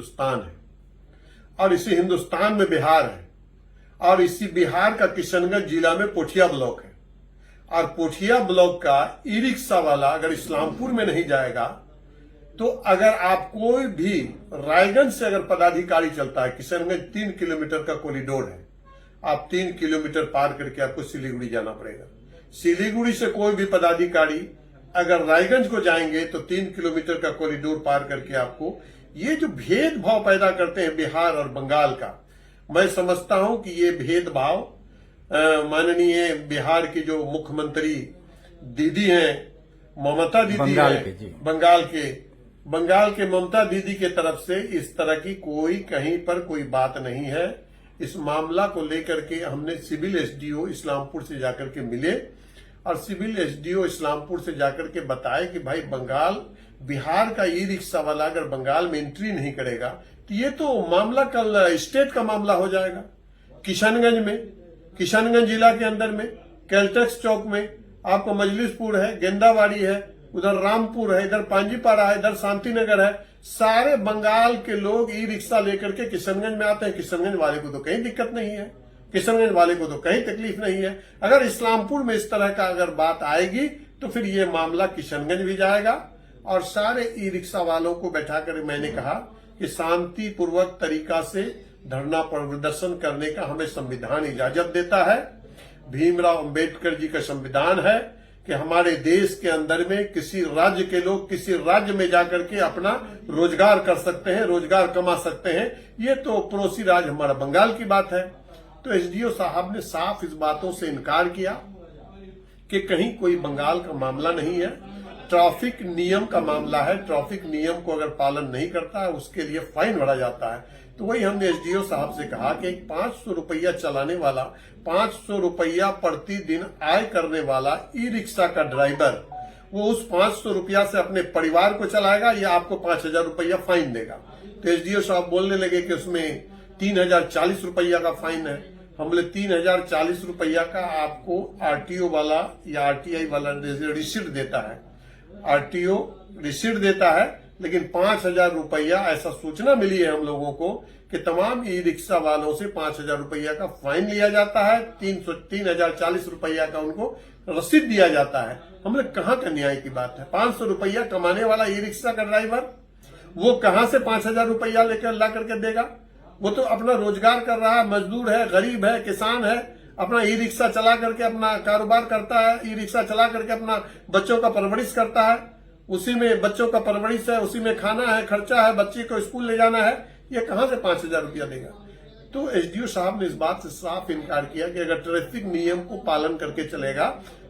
हिंदुस्तान है और इसी हिंदुस्तान में बिहार है और इसी बिहार का किशनगंज जिला में पोठिया ब्लॉक है और पोठिया ब्लॉक का ई रिक्शा वाला अगर इस्लामपुर में नहीं जाएगा तो अगर आप कोई भी रायगंज से अगर पदाधिकारी चलता है, किशनगंज 3 किलोमीटर का कॉरिडोर है, आप 3 किलोमीटर पार करके आपको सिलीगुड़ी जाना पड़ेगा। सिलीगुड़ी से कोई भी पदाधिकारी अगर रायगंज को जाएंगे तो 3 किलोमीटर का कॉरिडोर पार करके आपको, ये जो भेदभाव पैदा करते हैं बिहार और बंगाल का, मैं समझता हूं कि ये भेदभाव माननीय बिहार की जो मुख्यमंत्री दीदी हैं, ममता दीदी है, बंगाल के ममता दीदी के तरफ से इस तरह की कोई कहीं पर कोई बात नहीं है। इस मामला को लेकर के हमने सिविल एसडीओ इस्लामपुर से जाकर के मिले और सिविल एसडीओ इस्लामपुर से जाकर के बताए कि भाई बिहार का ई रिक्शा वाला अगर बंगाल में एंट्री नहीं करेगा तो ये तो मामला कल स्टेट का मामला हो जाएगा। किशनगंज जिला के अंदर में कैलटेक्स चौक में आपको मजलिसपुर है, गेंदाबाड़ी है, उधर रामपुर है, इधर पांजीपारा है, इधर शांतिनगर है, सारे बंगाल के लोग ई रिक्शा लेकर के किशनगंज में आते हैं। किशनगंज वाले को तो कहीं दिक्कत नहीं है, किशनगंज वाले को तो कहीं तकलीफ नहीं है। अगर इस्लामपुर में इस तरह का अगर बात आएगी तो फिर ये मामला किशनगंज भी जाएगा और सारे ई रिक्शा वालों को बैठा कर मैंने कहा कि शांतिपूर्वक तरीका से धरना प्रदर्शन करने का हमें संविधान इजाजत देता है। भीमराव अंबेडकर जी का संविधान है कि हमारे देश के अंदर में किसी राज्य के लोग किसी राज्य में जाकर के अपना रोजगार कर सकते हैं, रोजगार कमा सकते हैं। ये तो पड़ोसी राज्य हमारा बंगाल की बात है। तो एसडीओ साहब ने साफ इस बातों से इनकार किया कि कहीं कोई बंगाल का मामला नहीं है, ट्रैफिक नियम का मामला है। ट्रैफिक नियम को अगर पालन नहीं करता है उसके लिए फाइन भरा जाता है। तो वही हमने एसडीओ साहब से कहा कि 500 रुपया चलाने वाला, 500 रुपया प्रतिदिन आय करने वाला ई रिक्शा का ड्राइवर वो उस 500 रुपया से अपने परिवार को चलाएगा या आपको 5000 रुपया फाइन देगा। तो एसडीओ साहब बोलने लगे कि उसमें 3040 रुपया का फाइन है। हम बोले 3040 रुपया का आपको आरटीओ वाला या आरटीआई वाला रिसीट देता है, आरटीओ रिसीट देता है, लेकिन 5000 रुपया ऐसा सूचना मिली है हम लोगों को कि तमाम ई रिक्शा वालों से 5000 रुपया का फाइन लिया जाता है, 3040 रुपया का उनको रसीद दिया जाता है। हम लोग कहाँ का न्याय की बात है? 500 रुपया कमाने वाला ई रिक्शा का ड्राइवर वो कहाँ से 5000 रुपया लेकर ला करके देगा? वो तो अपना रोजगार कर रहा है, मजदूर है, गरीब है, किसान है, अपना ई रिक्शा चला करके अपना कारोबार करता है, ई रिक्शा चला करके अपना बच्चों का परवरिश करता है, उसी में बच्चों का परवरिश है, उसी में खाना है, खर्चा है, बच्चे को स्कूल ले जाना है। ये कहां से 5000 रुपया देगा? तो एसडीओ साहब ने इस बात से साफ इनकार किया कि अगर ट्रैफिक नियम को पालन करके चलेगा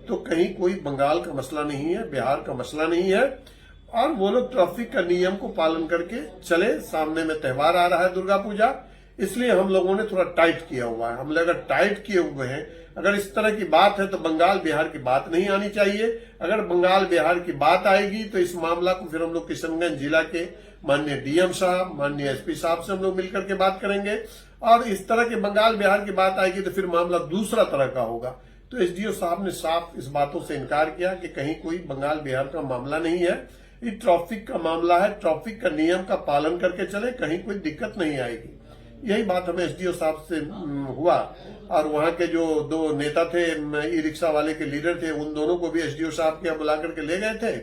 तो कहीं कोई बंगाल का मसला नहीं है, बिहार का मसला नहीं है और वो लोग ट्रैफिक का नियम को पालन करके चले। सामने में त्योहार आ रहा है दुर्गा पूजा, इसलिए हम लोगों ने थोड़ा टाइट किया हुआ है। हम लोग अगर टाइट किए हुए हैं, अगर इस तरह की बात है तो बंगाल बिहार की बात नहीं आनी चाहिए। अगर बंगाल बिहार की बात आएगी तो इस मामला को फिर हम लोग किशनगंज जिला के माननीय डीएम साहब, माननीय एसपी साहब से हम लोग मिलकर के बात करेंगे और इस तरह के बंगाल बिहार की बात आएगी तो फिर मामला दूसरा तरह का होगा। तो एसडीओ साहब ने साफ इस बातों से इनकार किया कि कहीं कोई बंगाल बिहार का मामला नहीं है, ये ट्रैफिक का मामला है, ट्रैफिक का नियम का पालन करके चले, कहीं कोई दिक्कत नहीं आएगी। यही बात हमें एसडीओ साहब से हुआ और वहां के जो 2 नेता थे, ई रिक्शा वाले के लीडर थे, उन दोनों को भी एसडीओ साहब के यहाँ बुला करके ले गए थे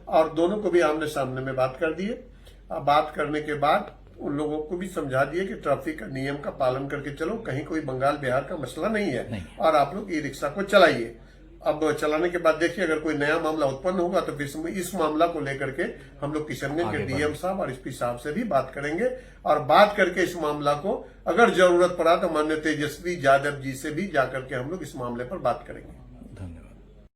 और दोनों को भी आमने सामने में बात कर दिए। बात करने के बाद उन लोगों को भी समझा दिए कि ट्रैफिक का नियम का पालन करके चलो, कहीं कोई बंगाल बिहार का मसला नहीं है और आप लोग ई रिक्शा को चलाइए। अब चलाने के बाद देखिए अगर कोई नया मामला उत्पन्न होगा तो फिर इस मामला को लेकर के हम लोग किशनगंज के डीएम साहब और एसपी साहब से भी बात करेंगे और बात करके इस मामला को अगर जरूरत पड़ा तो माननीय तेजस्वी यादव जी से भी जाकर के हम लोग इस मामले पर बात करेंगे।